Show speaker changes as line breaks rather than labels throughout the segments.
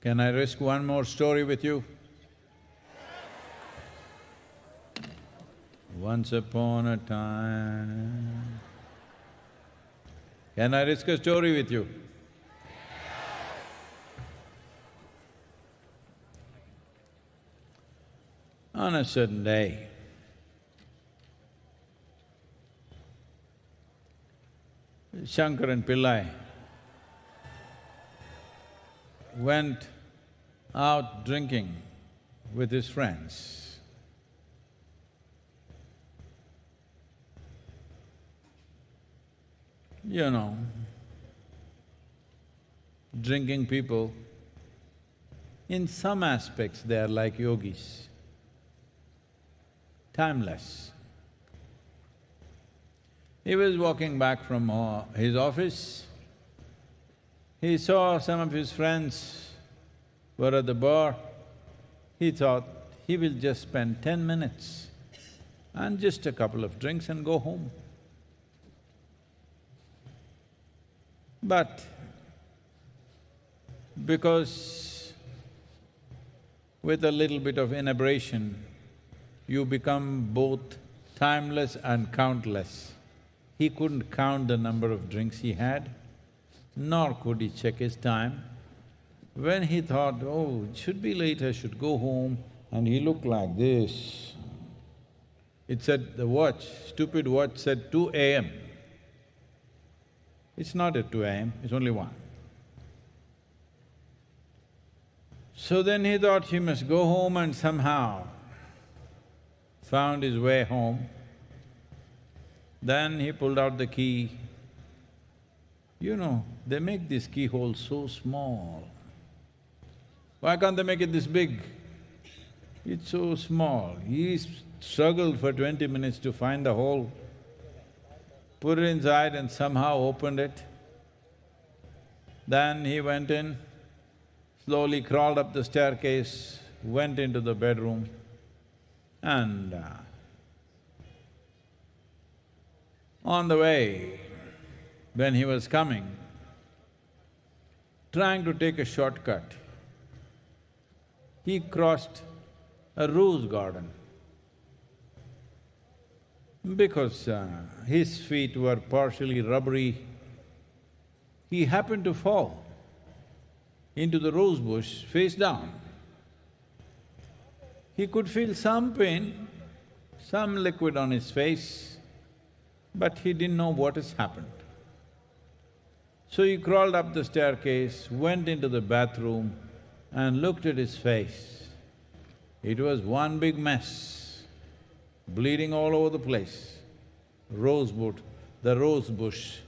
Can I risk one more story with you? Once upon a time… Can I risk a story with you? On a certain day, Shankaran Pillai went out drinking with his friends. You know, drinking people, in some aspects they are like yogis, timeless. He was walking back from his office. He saw some of his friends were at the bar. He thought he will just spend 10 minutes and just a couple of drinks and go home. But because with a little bit of inebriation, you become both timeless and countless. He couldn't count the number of drinks he had, nor could he check his time. When he thought, oh, it should be late, I should go home, and he looked like this. It said, the watch, stupid watch said 2 a.m. It's not at 2 a.m., it's only 1. So then he thought he must go home and somehow found his way home. Then he pulled out the key. You know, they make these keyholes so small. Why can't they make it this big? It's so small. He struggled for 20 minutes to find the hole, put it inside and somehow opened it. Then he went in, slowly crawled up the staircase, went into the bedroom and on the way, when he was coming, trying to take a shortcut, he crossed a rose garden. Because his feet were partially rubbery, he happened to fall into the rose bush face down. He could feel some pain, some liquid on his face, but he didn't know what has happened. So he crawled up the staircase, went into the bathroom and looked at his face. It was one big mess, bleeding all over the place. The rose bush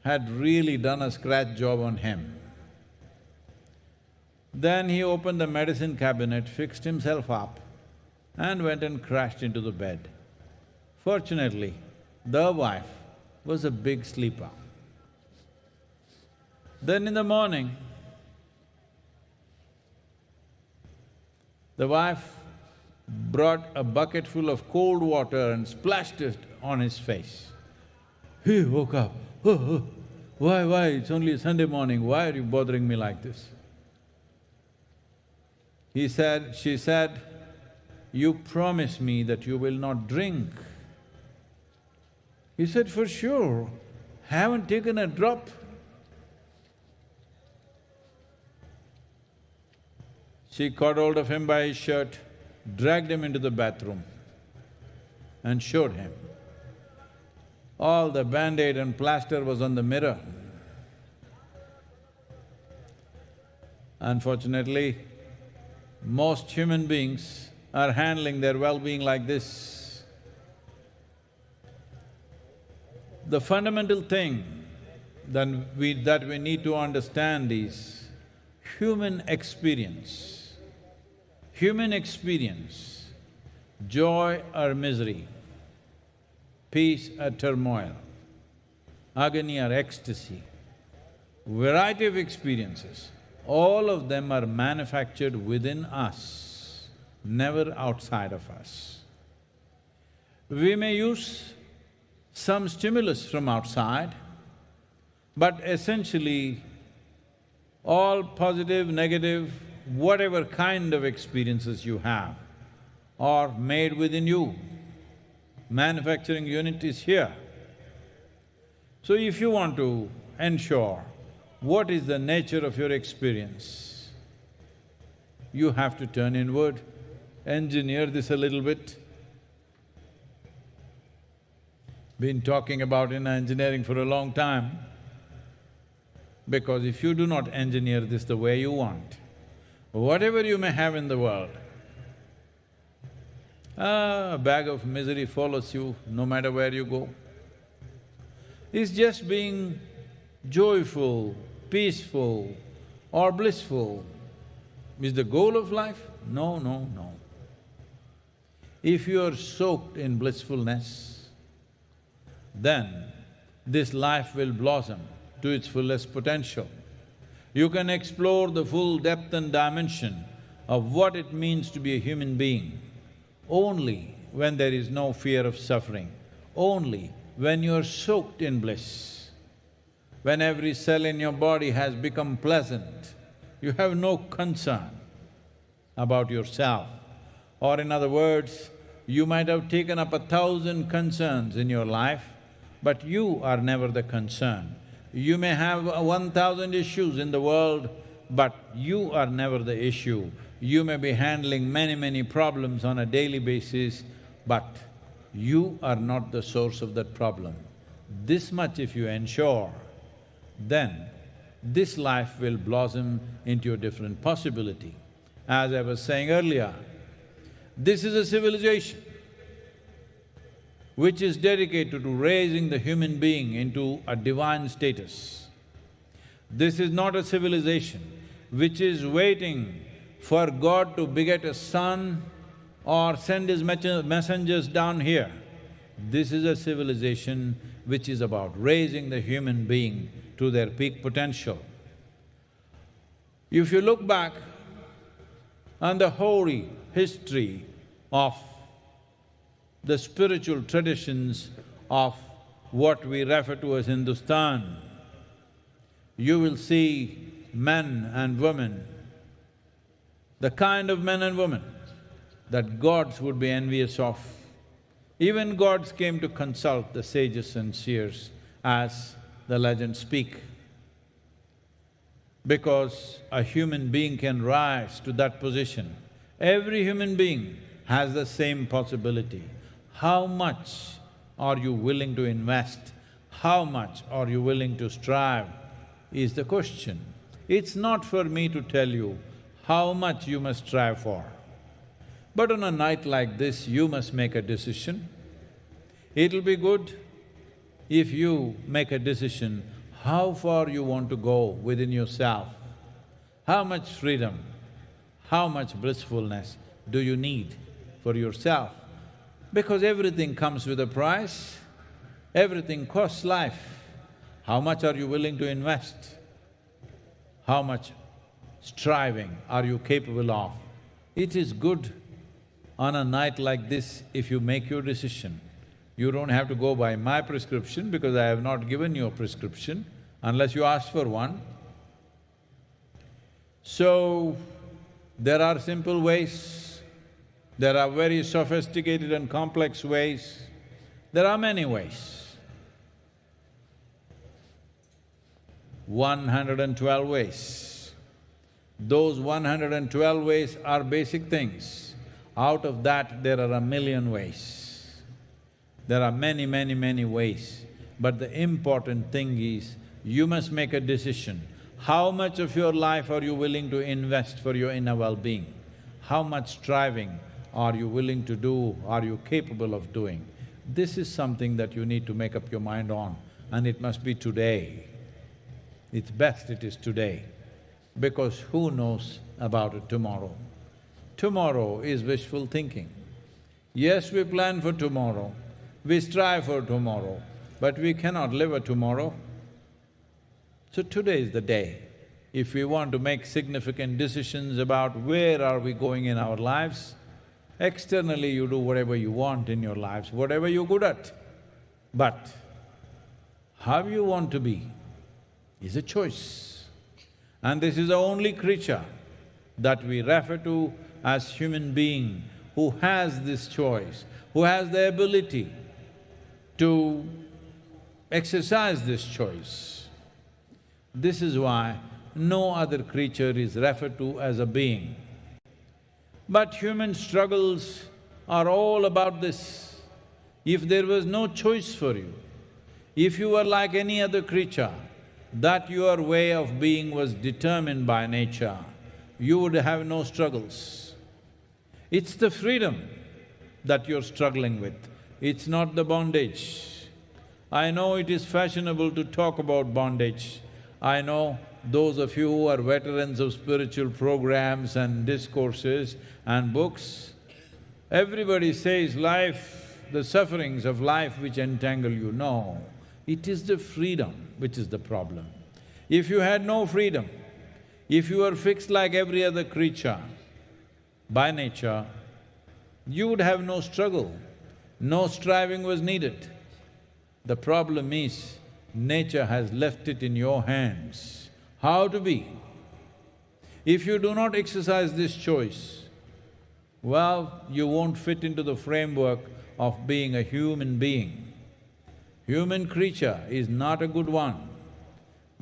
had really done a scratch job on him. Then he opened the medicine cabinet, fixed himself up and went and crashed into the bed. Fortunately, the wife was a big sleeper. Then in the morning, the wife brought a bucket full of cold water and splashed it on his face. He woke up, oh, why, it's only a Sunday morning, why are you bothering me like this? She said, you promised me that you will not drink. He said, for sure, haven't taken a drop. She caught hold of him by his shirt, dragged him into the bathroom and showed him. All the band-aid and plaster was on the mirror. Unfortunately, most human beings are handling their well-being like this. The fundamental thing that we need to understand is human experience. Human experience, joy or misery, peace or turmoil, agony or ecstasy, variety of experiences, all of them are manufactured within us, never outside of us. We may use some stimulus from outside, but essentially All positive, negative, whatever kind of experiences you have are made within you. Manufacturing unit is here. So if you want to ensure what is the nature of your experience, you have to turn inward, engineer this a little bit. Been talking about inner engineering for a long time, because if you do not engineer this the way you want, whatever you may have in the world, a bag of misery follows you no matter where you go. Is just being joyful, peaceful or blissful is the goal of life? No, no, no. If you are soaked in blissfulness, then this life will blossom to its fullest potential. You can explore the full depth and dimension of what it means to be a human being only when there is no fear of suffering, only when you are soaked in bliss. When every cell in your body has become pleasant, you have no concern about yourself. Or in other words, you might have taken up 1,000 concerns in your life, but you are never the concern. You may have 1,000 issues in the world, but you are never the issue. You may be handling many problems on a daily basis, but you are not the source of that problem. This much if you ensure, then this life will blossom into a different possibility. As I was saying earlier, this is a civilization which is dedicated to raising the human being into a divine status. This is not a civilization which is waiting for God to beget a son or send his messengers down here. This is a civilization which is about raising the human being to their peak potential. If you look back on the hoary history of the spiritual traditions of what we refer to as Hindustan, you will see men and women, the kind of men and women that gods would be envious of. Even gods came to consult the sages and seers, as the legends speak. Because a human being can rise to that position, every human being has the same possibility. How much are you willing to invest? How much are you willing to strive is the question. It's not for me to tell you how much you must strive for. But on a night like this, you must make a decision. It'll be good if you make a decision how far you want to go within yourself, how much freedom, how much blissfulness do you need for yourself. Because everything comes with a price, everything costs life. How much are you willing to invest? How much striving are you capable of? It is good on a night like this if you make your decision. You don't have to go by my prescription because I have not given you a prescription unless you ask for one. So, there are simple ways, there are very sophisticated and complex ways, there are many ways. 112 ways. Those 112 ways are basic things. Out of that, there are a million ways. There are many ways. But the important thing is, you must make a decision. How much of your life are you willing to invest for your inner well-being? How much striving are you willing to do, are you capable of doing? This is something that you need to make up your mind on, and it must be today. It's best it is today, because who knows about it tomorrow? Tomorrow is wishful thinking. Yes, we plan for tomorrow, we strive for tomorrow, but we cannot live a tomorrow. So today is the day. If we want to make significant decisions about where are we going in our lives, externally you do whatever you want in your lives, whatever you're good at. But how you want to be is a choice. And this is the only creature that we refer to as human being who has this choice, who has the ability to exercise this choice. This is why no other creature is referred to as a being. But human struggles are all about this. If there was no choice for you, if you were like any other creature, that your way of being was determined by nature, you would have no struggles. It's the freedom that you're struggling with, it's not the bondage. I know it is fashionable to talk about bondage. I know those of you who are veterans of spiritual programs and discourses and books, everybody says life, the sufferings of life which entangle you. No, it is the freedom which is the problem. If you had no freedom, if you were fixed like every other creature by nature, you would have no struggle, no striving was needed. The problem is, nature has left it in your hands, how to be. If you do not exercise this choice, well, you won't fit into the framework of being a human being. Human creature is not a good one,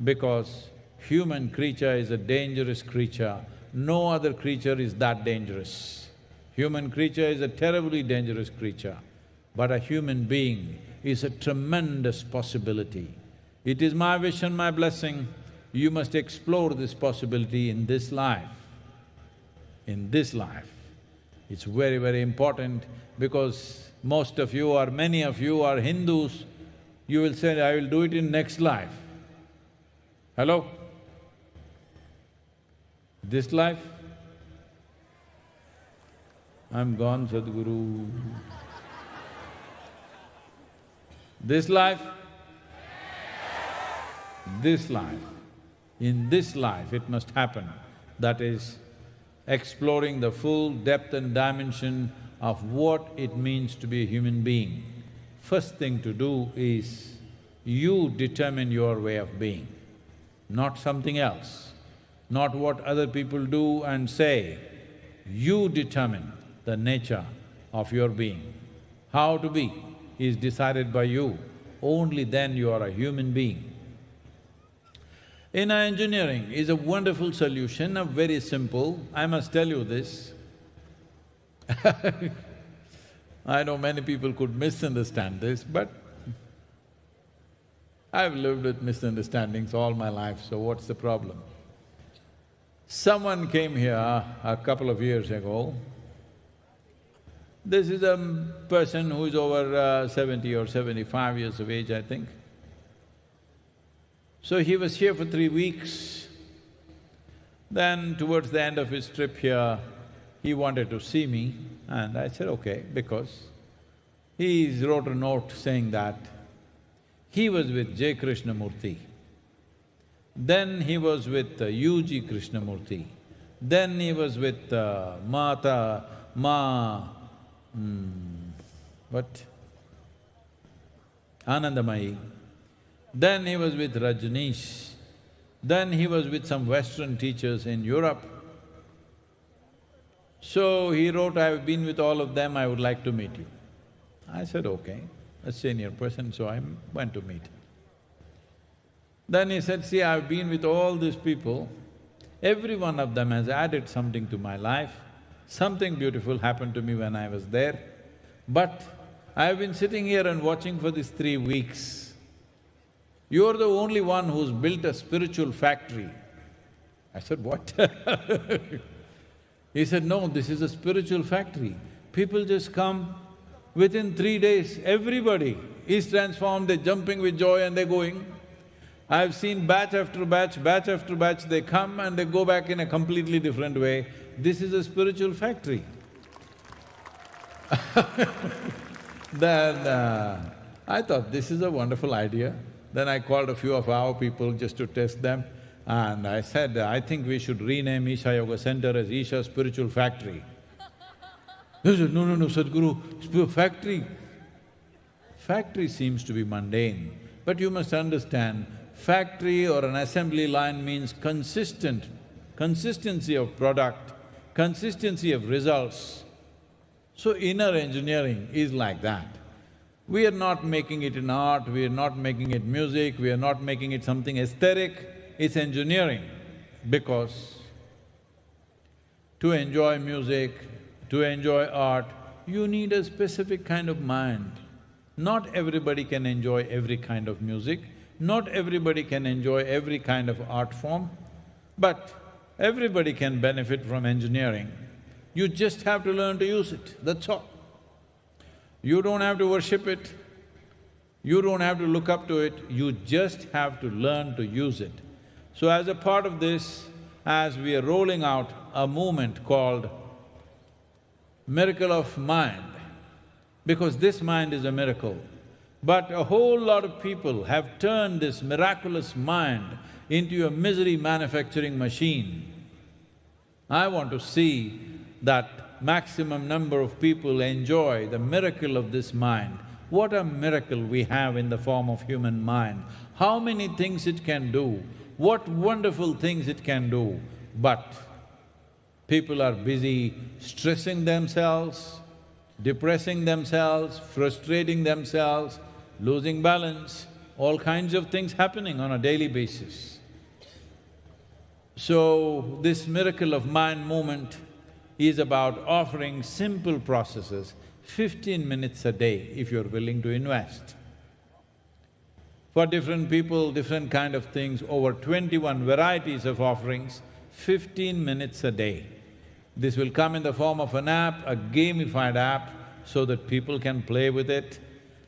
because human creature is a dangerous creature. No other creature is that dangerous. Human creature is a terribly dangerous creature, but a human being is a tremendous possibility. It is my wish and my blessing, you must explore this possibility in this life. In this life. It's very, very important because most of you or many of you are Hindus, you will say, I will do it in next life. Hello? This life? I'm gone, Sadhguru. This life? This life. In this life it must happen. That is, exploring the full depth and dimension of what it means to be a human being. First thing to do is, you determine your way of being, not something else, not what other people do and say. You determine the nature of your being. How to be is decided by you, only then you are a human being. Inner engineering is a wonderful solution, a very simple, I must tell you this. I know many people could misunderstand this, but I've lived with misunderstandings all my life, so what's the problem? Someone came here a couple of years ago. This is a person who is over 70 or 75 years of age, I think. So he was here for 3 weeks. Then towards the end of his trip here, he wanted to see me and I said, okay, because he wrote a note saying that he was with J. Krishnamurti, then he was with U.G. Krishnamurti, then he was with Anandamayi, then he was with Rajneesh, then he was with some Western teachers in Europe. So he wrote, I've been with all of them, I would like to meet you. I said, okay, a senior person, so I went to meet him. Then he said, see, I've been with all these people, every one of them has added something to my life, something beautiful happened to me when I was there, but I've been sitting here and watching for these 3 weeks. You're the only one who's built a spiritual factory. I said, what? He said, no, this is a spiritual factory. People just come, within 3 days, everybody is transformed, they're jumping with joy and they're going. I've seen batch after batch after batch, they come and they go back in a completely different way. This is a spiritual factory. Then I thought, this is a wonderful idea. Then I called a few of our people just to test them and I said, I think we should rename Isha Yoga Center as Isha Spiritual Factory. They said, no, Sadhguru, factory. Factory seems to be mundane, but you must understand, factory or an assembly line means consistency of product, consistency of results. So inner engineering is like that. We are not making it in art, we are not making it music, we are not making it something aesthetic, it's engineering. Because to enjoy music, to enjoy art, you need a specific kind of mind. Not everybody can enjoy every kind of music, not everybody can enjoy every kind of art form, but everybody can benefit from engineering. You just have to learn to use it, that's all. You don't have to worship it, you don't have to look up to it, you just have to learn to use it. So as a part of this, as we are rolling out a movement called Miracle of Mind, because this mind is a miracle, but a whole lot of people have turned this miraculous mind into a misery manufacturing machine. I want to see that maximum number of people enjoy the miracle of this mind. What a miracle we have in the form of human mind, how many things it can do, what wonderful things it can do, but people are busy stressing themselves, depressing themselves, frustrating themselves, losing balance, all kinds of things happening on a daily basis. So, this Miracle of Mind movement is about offering simple processes, 15 minutes a day if you're willing to invest. For different people, different kind of things, over 21 varieties of offerings, 15 minutes a day. This will come in the form of an app, a gamified app, so that people can play with it,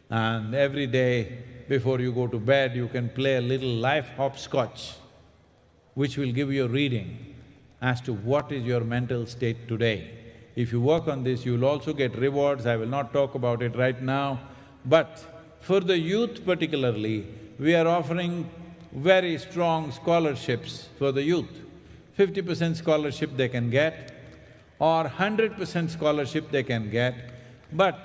and every day before you go to bed, you can play a little life hopscotch, which will give you a reading as to what is your mental state today. If you work on this, you'll also get rewards, I will not talk about it right now. But for the youth particularly, we are offering very strong scholarships for the youth. 50% scholarship they can get, or 100% scholarship they can get, but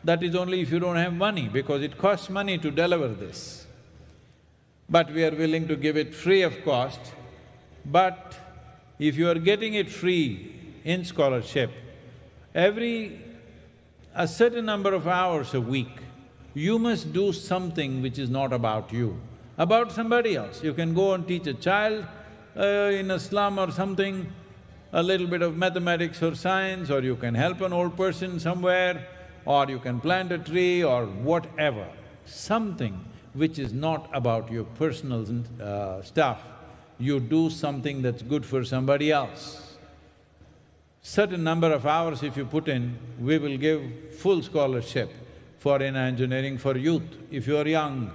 that is only if you don't have money, because it costs money to deliver this. But we are willing to give it free of cost, but if you are getting it free in scholarship, a certain number of hours a week, you must do something which is not about you, about somebody else. You can go and teach a child in a slum or something, a little bit of mathematics or science, or you can help an old person somewhere, or you can plant a tree or whatever. Something which is not about your personal stuff, you do something that's good for somebody else. Certain number of hours if you put in, we will give full scholarship for inner engineering for youth. If you're young,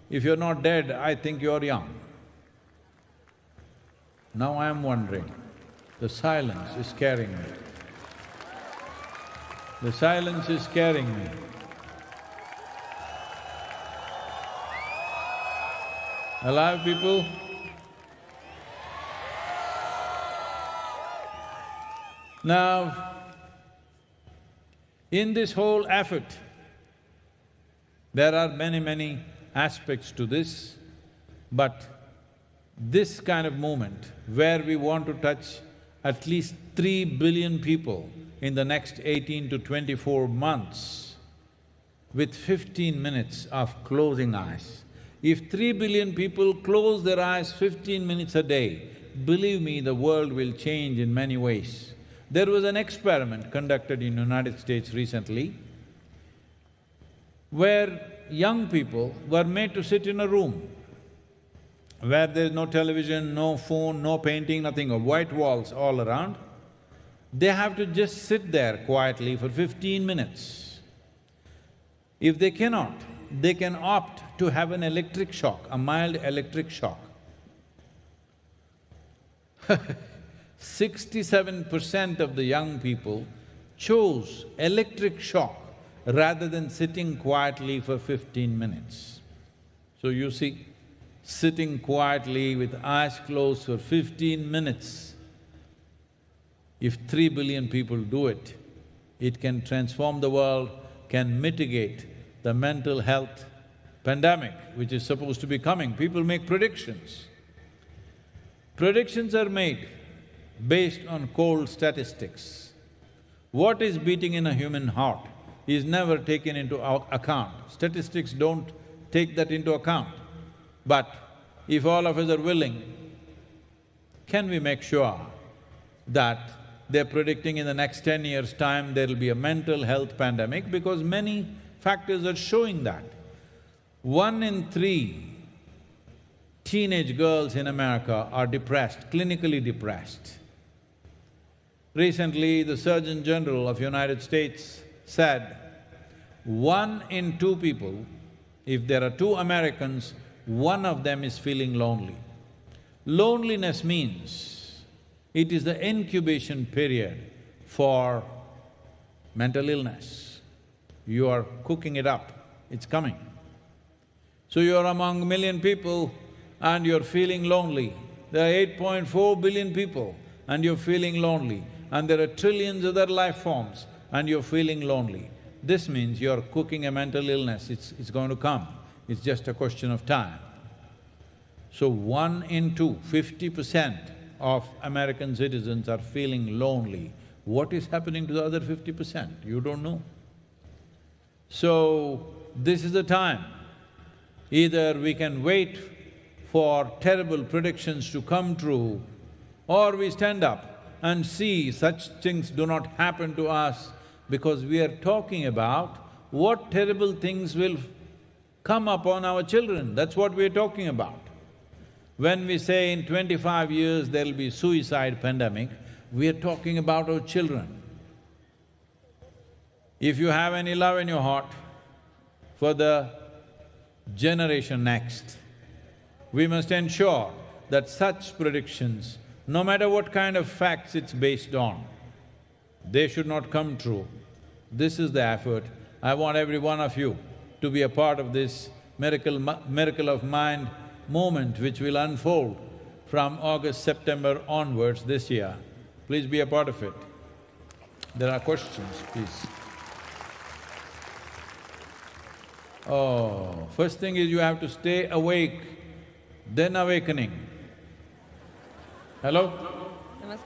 if you're not dead, I think you're young. Now I am wondering, the silence is scaring me. The silence is scaring me. Alive people? Now, in this whole effort, there are many aspects to this, but this kind of movement, where we want to touch at least 3 billion people in the next 18 to 24 months, with 15 minutes of closing eyes. If 3 billion people close their eyes 15 minutes a day, believe me, the world will change in many ways. There was an experiment conducted in United States recently, where young people were made to sit in a room where there's no television, no phone, no painting, nothing, white walls all around. They have to just sit there quietly for 15 minutes. If they cannot, they can opt to have an electric shock, a mild electric shock. 67% of the young people chose electric shock rather than sitting quietly for 15 minutes. So you see, sitting quietly with eyes closed for 15 minutes, if 3 billion people do it, it can transform the world, can mitigate the mental health pandemic which is supposed to be coming. People make predictions. Predictions are made based on cold statistics. What is beating in a human heart is never taken into account. Statistics don't take that into account. But if all of us are willing, can we make sure that they're predicting in the next 10 years' time there'll be a mental health pandemic, because many factors are showing that. 1 in 3 teenage girls in America are depressed, clinically depressed. Recently, the Surgeon General of United States said, 1 in 2 people, if there are 2 Americans, 1 of them is feeling lonely. Loneliness means it is the incubation period for mental illness. You are cooking it up, it's coming. So you're among 1 million people and you're feeling lonely. There are 8.4 billion people and you're feeling lonely. And there are trillions of other life forms and you're feeling lonely. This means you're cooking a mental illness, it's going to come. It's just a question of time. So 1 in 2, 50% of American citizens are feeling lonely. What is happening to the other 50%? You don't know. So, this is the time. Either we can wait for terrible predictions to come true, or we stand up and see such things do not happen to us, because we are talking about what terrible things will come upon our children, that's what we're talking about. When we say in 25 years there'll be suicide pandemic, we are talking about our children. If you have any love in your heart for the generation next, we must ensure that such predictions, no matter what kind of facts it's based on, they should not come true. This is the effort. I want every one of you to be a part of this miracle of mind movement which will unfold from August, September onwards this year. Please be a part of it. There are questions, please. Oh, first thing is you have to stay awake, then awakening. Hello?
Namaskar.